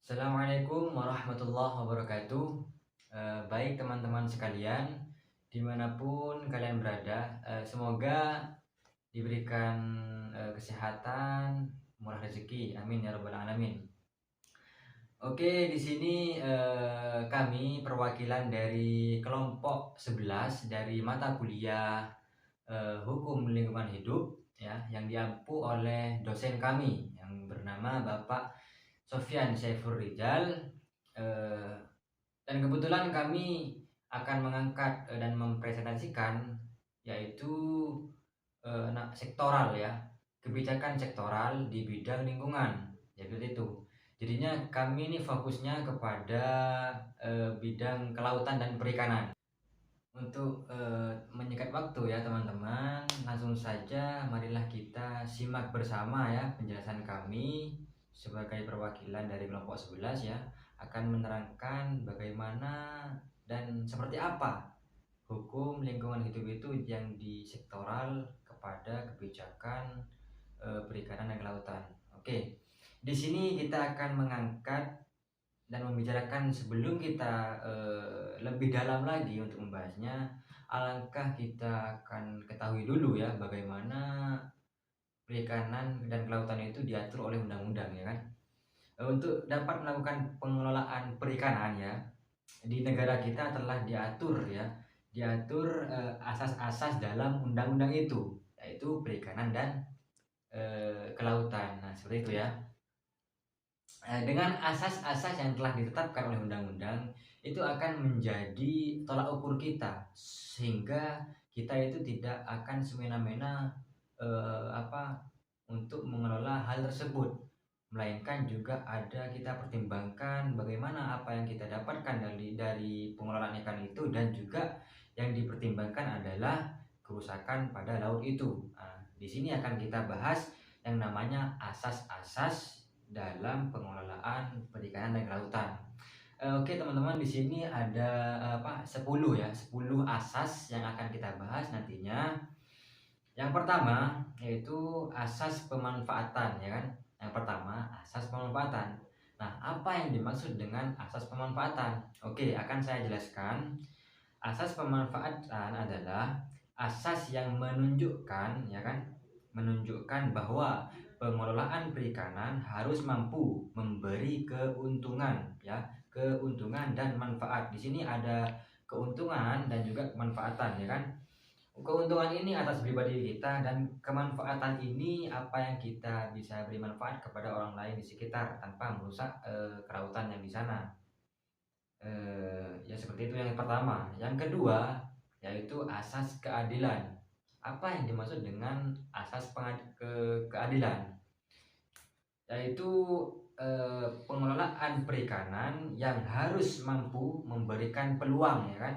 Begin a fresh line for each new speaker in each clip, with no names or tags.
Assalamualaikum warahmatullahi wabarakatuh. Baik teman-teman sekalian, dimanapun kalian berada, semoga diberikan kesehatan, murah rezeki, amin ya rabbal alamin. Oke, di sini kami perwakilan dari kelompok 11 dari mata kuliah Hukum Lingkungan Hidup ya, yang diampu oleh dosen kami yang bernama Bapak Sofyan Saiful Rijal. eh, dan kebetulan kami akan mengangkat dan mempresentasikan yaitu sektoral ya, kebijakan sektoral di bidang lingkungan ya, seperti itu. Jadinya kami ini fokusnya kepada bidang kelautan dan perikanan. Untuk menyingkat waktu ya teman-teman, langsung saja marilah kita simak bersama ya penjelasan kami sebagai perwakilan dari kelompok 11 ya, akan menerangkan bagaimana dan seperti apa hukum lingkungan hidup itu yang disektoral kepada kebijakan perikanan dan kelautan. Oke. Di sini kita akan mengangkat dan membicarakan, sebelum kita lebih dalam lagi untuk membahasnya, alangkah kita akan ketahui dulu ya bagaimana perikanan dan kelautan itu diatur oleh undang-undang ya kan. Untuk dapat melakukan pengelolaan perikanan ya di negara kita telah diatur asas-asas dalam undang-undang itu, yaitu perikanan dan kelautan. Nah, seperti itu ya. Dengan asas-asas yang telah ditetapkan oleh undang-undang, itu akan menjadi tolak ukur kita, sehingga kita itu tidak akan semena-mena untuk mengelola hal tersebut, melainkan juga ada kita pertimbangkan bagaimana apa yang kita dapatkan dari pengelolaan ikan itu, dan juga yang dipertimbangkan adalah kerusakan pada laut itu. Nah, di sini akan kita bahas yang namanya asas-asas dalam pengelolaan perikanan dan kelautan. Oke teman-teman, di sini ada 10 ya, 10 asas yang akan kita bahas nantinya. Yang pertama yaitu asas pemanfaatan ya kan. Yang pertama, asas pemanfaatan. Nah, apa yang dimaksud dengan asas pemanfaatan? Oke, akan saya jelaskan. Asas pemanfaatan adalah asas yang menunjukkan ya kan, menunjukkan bahwa pengelolaan perikanan harus mampu memberi keuntungan ya, keuntungan dan manfaat. Di sini ada keuntungan dan juga kemanfaatan ya kan. Keuntungan ini atas pribadi kita, dan kemanfaatan ini apa yang kita bisa beri manfaat kepada orang lain di sekitar tanpa merusak kelautan yang di sana. Ya seperti itu yang pertama. Yang kedua yaitu asas keadilan. Apa yang dimaksud dengan asas keadilan? Yaitu pengelolaan perikanan yang harus mampu memberikan peluang ya kan,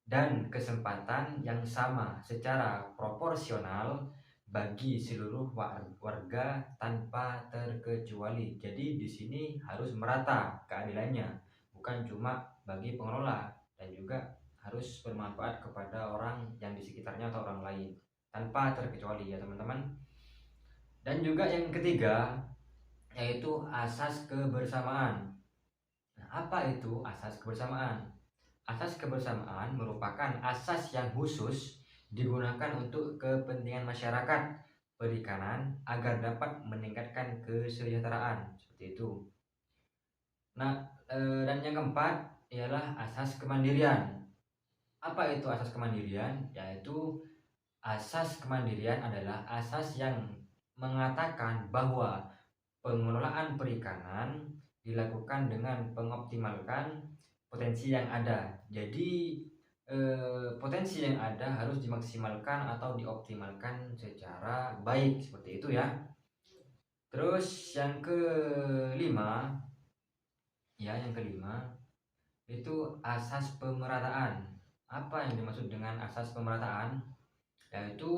dan kesempatan yang sama secara proporsional bagi seluruh warga tanpa terkecuali. Jadi di sini harus merata keadilannya, bukan cuma bagi pengelola, dan juga harus bermanfaat kepada orang yang di sekitarnya atau orang lain tanpa terkecuali ya teman-teman. Dan juga yang ketiga yaitu asas kebersamaan. Nah, apa itu asas kebersamaan? Asas kebersamaan merupakan asas yang khusus digunakan untuk kepentingan masyarakat perikanan agar dapat meningkatkan kesejahteraan, seperti itu. Nah, dan yang keempat ialah asas kemandirian. Apa itu asas kemandirian? Yaitu asas kemandirian adalah asas yang mengatakan bahwa pengelolaan perikanan dilakukan dengan mengoptimalkan potensi yang ada. Jadi potensi yang ada harus dimaksimalkan atau dioptimalkan secara baik, seperti itu ya. Terus yang kelima itu asas pemerataan. Apa yang dimaksud dengan asas pemerataan? Yaitu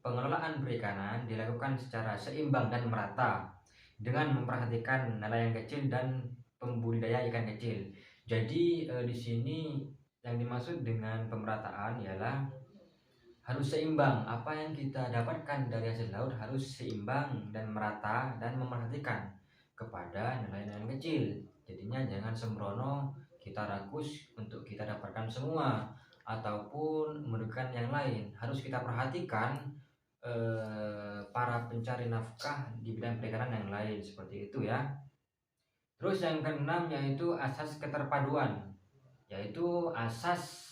pengelolaan perikanan dilakukan secara seimbang dan merata dengan memperhatikan nelayan kecil dan pembudidaya ikan kecil. Jadi di sini yang dimaksud dengan pemerataan ialah harus seimbang. Apa yang kita dapatkan dari hasil laut harus seimbang dan merata, dan memperhatikan kepada nelayan-nelayan kecil. artinya jangan sembrono kita rakus untuk kita dapatkan semua ataupun merugikan yang lain. Harus kita perhatikan para pencari nafkah di bidang perikanan yang lain seperti itu ya. Terus yang keenam yaitu asas keterpaduan, yaitu asas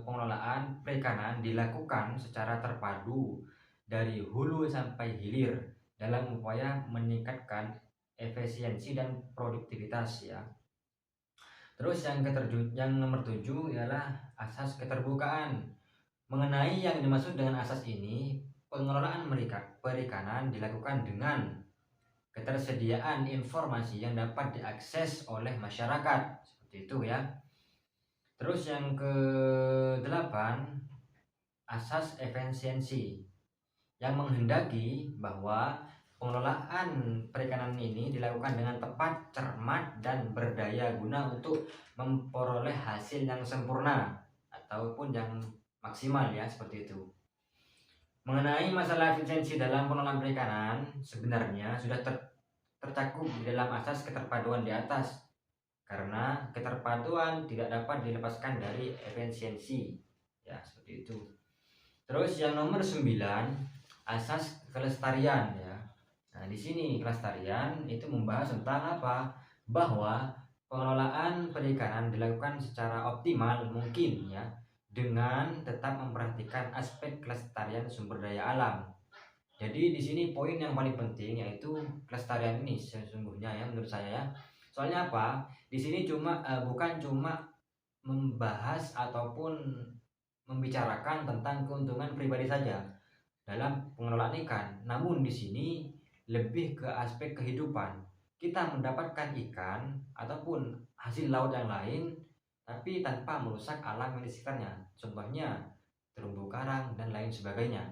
pengelolaan perikanan dilakukan secara terpadu dari hulu sampai hilir dalam upaya meningkatkan efisiensi dan produktivitas ya. Terus yang nomor 7 ialah asas keterbukaan. Mengenai yang dimaksud dengan asas ini, pengelolaan perikanan dilakukan dengan ketersediaan informasi yang dapat diakses oleh masyarakat. Seperti itu ya. Terus yang ke-8, asas efisiensi yang menghendaki bahwa pengelolaan perikanan ini dilakukan dengan tepat, cermat, dan berdaya guna untuk memperoleh hasil yang sempurna ataupun yang maksimal ya, seperti itu. Mengenai masalah efisiensi dalam pengelolaan perikanan sebenarnya sudah tercakup di dalam asas keterpaduan di atas, karena keterpaduan tidak dapat dilepaskan dari efisiensi ya, seperti itu. Terus yang nomor 9, asas kelestarian ya. Nah, di sini kelestarian itu membahas tentang apa? Bahwa pengelolaan perikanan dilakukan secara optimal mungkin ya, dengan tetap memperhatikan aspek kelestarian sumber daya alam. Jadi di sini poin yang paling penting yaitu kelestarian ini sesungguhnya ya, menurut saya ya. Soalnya apa? Di sini bukan cuma membahas ataupun membicarakan tentang keuntungan pribadi saja dalam pengelolaan ikan. Namun di sini lebih ke aspek kehidupan. Kita mendapatkan ikan ataupun hasil laut yang lain tapi tanpa merusak alam yang di sekitarnya. Contohnya terumbu karang dan lain sebagainya.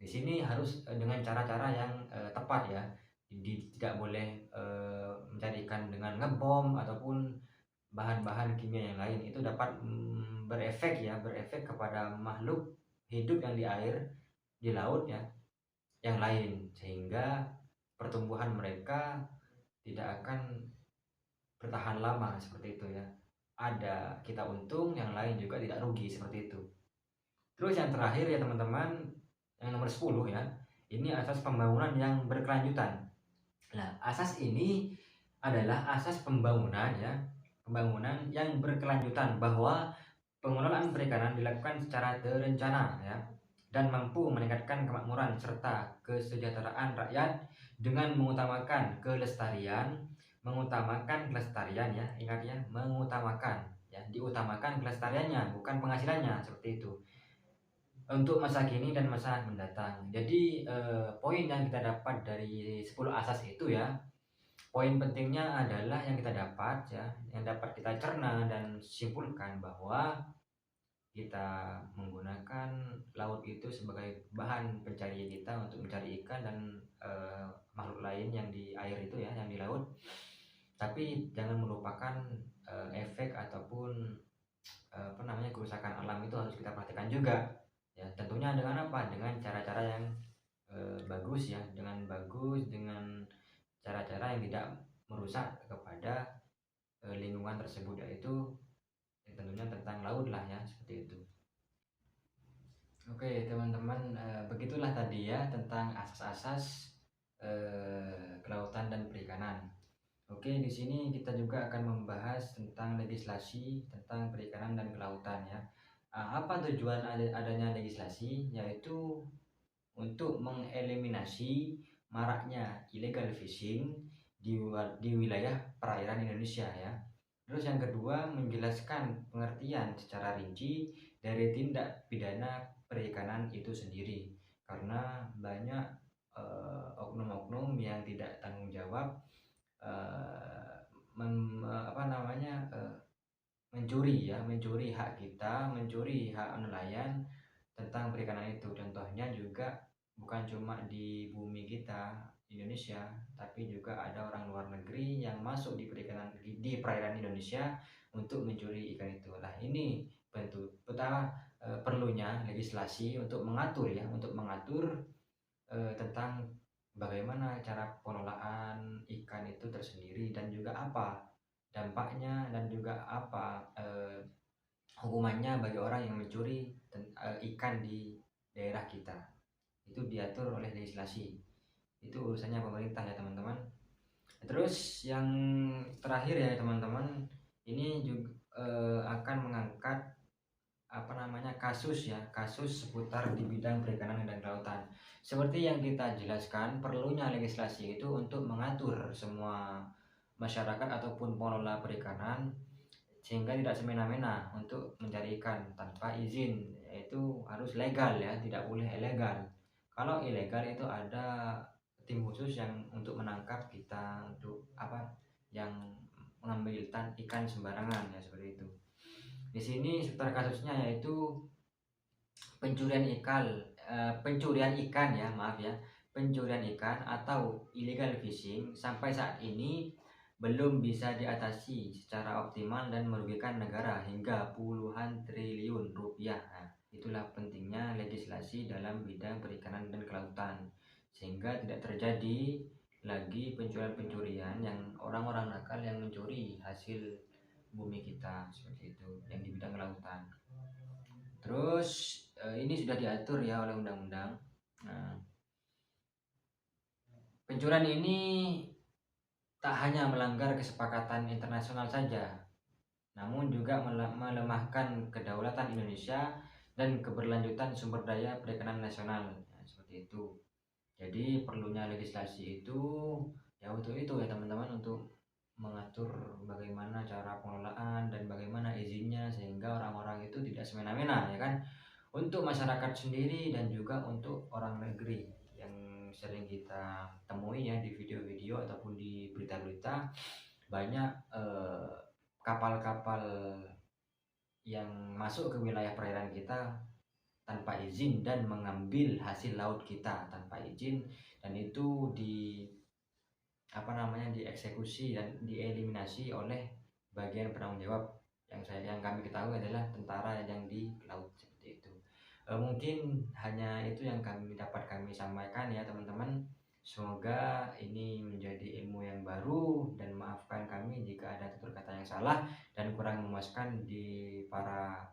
Di sini harus dengan cara-cara yang tepat ya. Tidak boleh mencari ikan dengan ngebom ataupun bahan-bahan kimia yang lain. Itu dapat berefek kepada makhluk hidup yang di air, di laut ya, yang lain, sehingga pertumbuhan mereka tidak akan bertahan lama seperti itu ya. Ada kita untung, yang lain juga tidak rugi seperti itu. Terus yang terakhir ya teman-teman, yang nomor 10 ya. Ini asas pembangunan yang berkelanjutan. Nah, asas ini adalah asas pembangunan ya. Pembangunan yang berkelanjutan, bahwa pengelolaan perikanan dilakukan secara terencana ya, dan mampu meningkatkan kemakmuran serta kesejahteraan rakyat dengan mengutamakan kelestarian ya, ingat ya, mengutamakan ya, diutamakan kelestariannya bukan penghasilannya, seperti itu, untuk masa kini dan masa mendatang. Jadi poin yang kita dapat dari 10 asas itu ya, poin pentingnya adalah yang kita dapat ya, yang dapat kita cerna dan simpulkan bahwa kita menggunakan laut itu sebagai bahan pencarian kita untuk mencari ikan dan makhluk lain yang di air itu ya, yang di laut. Tapi jangan melupakan efek ataupun kerusakan alam itu harus kita perhatikan juga ya. Tentunya dengan apa? Dengan cara-cara yang bagus ya, dengan cara-cara yang tidak merusak kepada lingkungan tersebut, yaitu tentunya tentang laut lah ya, seperti itu. Oke teman-teman, begitulah tadi ya tentang asas-asas kelautan dan perikanan. Oke, di sini kita juga akan membahas tentang legislasi tentang perikanan dan kelautan ya. Apa tujuan adanya legislasi? Yaitu untuk mengeliminasi maraknya illegal fishing di wilayah perairan Indonesia ya. Terus yang kedua, menjelaskan pengertian secara rinci dari tindak pidana perikanan itu sendiri, karena banyak oknum-oknum yang tidak tanggung jawab mencuri hak kita, mencuri hak nelayan tentang perikanan itu. Contohnya juga bukan cuma di bumi kita Indonesia, tapi juga ada orang luar negeri yang masuk di perairan Indonesia untuk mencuri ikan itu. Nah, ini perlunya legislasi untuk mengatur tentang bagaimana cara pengelolaan ikan itu tersendiri, dan juga apa dampaknya dan juga apa hukumannya bagi orang yang mencuri ikan di daerah kita. Itu diatur oleh legislasi. Itu urusannya pemerintah ya teman-teman. Terus yang terakhir ya teman-teman, ini juga akan mengangkat kasus seputar di bidang perikanan dan kelautan. Seperti yang kita jelaskan, perlunya legislasi itu untuk mengatur semua masyarakat ataupun pengelola perikanan sehingga tidak semena-mena untuk mencari ikan tanpa izin, yaitu harus legal ya, tidak boleh ilegal. Kalau ilegal itu ada tim khusus yang untuk menangkap kita untuk yang mengambil ikan sembarangan ya, seperti itu. Di sini seputar kasusnya yaitu pencurian ikan, pencurian ikan atau illegal fishing sampai saat ini belum bisa diatasi secara optimal dan merugikan negara hingga puluhan triliun rupiah. Nah, itulah pentingnya legislasi dalam bidang perikanan dan kelautan sehingga tidak terjadi lagi pencurian-pencurian yang orang-orang nakal yang mencuri hasil bumi kita seperti itu yang di bidang kelautan. Terus ini sudah diatur ya oleh undang-undang. Nah, pencurian ini tak hanya melanggar kesepakatan internasional saja, namun juga melemahkan kedaulatan Indonesia dan keberlanjutan sumber daya perikanan nasional. Nah, seperti itu. Jadi perlunya legislasi itu ya untuk itu ya teman-teman, untuk mengatur bagaimana cara pengelolaan dan bagaimana izinnya sehingga orang-orang itu tidak semena-mena ya kan, untuk masyarakat sendiri dan juga untuk orang negeri yang sering kita temui ya di video-video ataupun di berita-berita. Banyak kapal-kapal yang masuk ke wilayah perairan kita tanpa izin dan mengambil hasil laut kita tanpa izin, dan itu dieksekusi dan dieliminasi oleh bagian penanggung jawab yang kami ketahui adalah tentara yang di laut seperti itu. Mungkin hanya itu yang dapat kami sampaikan ya teman-teman. Semoga ini menjadi ilmu yang baru dan maafkan kami jika ada tutur kata yang salah dan kurang memuaskan di para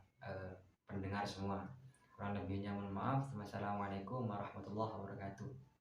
pendengar semua. Kurang lebihnya mohon maaf. Wassalamualaikum warahmatullahi wabarakatuh.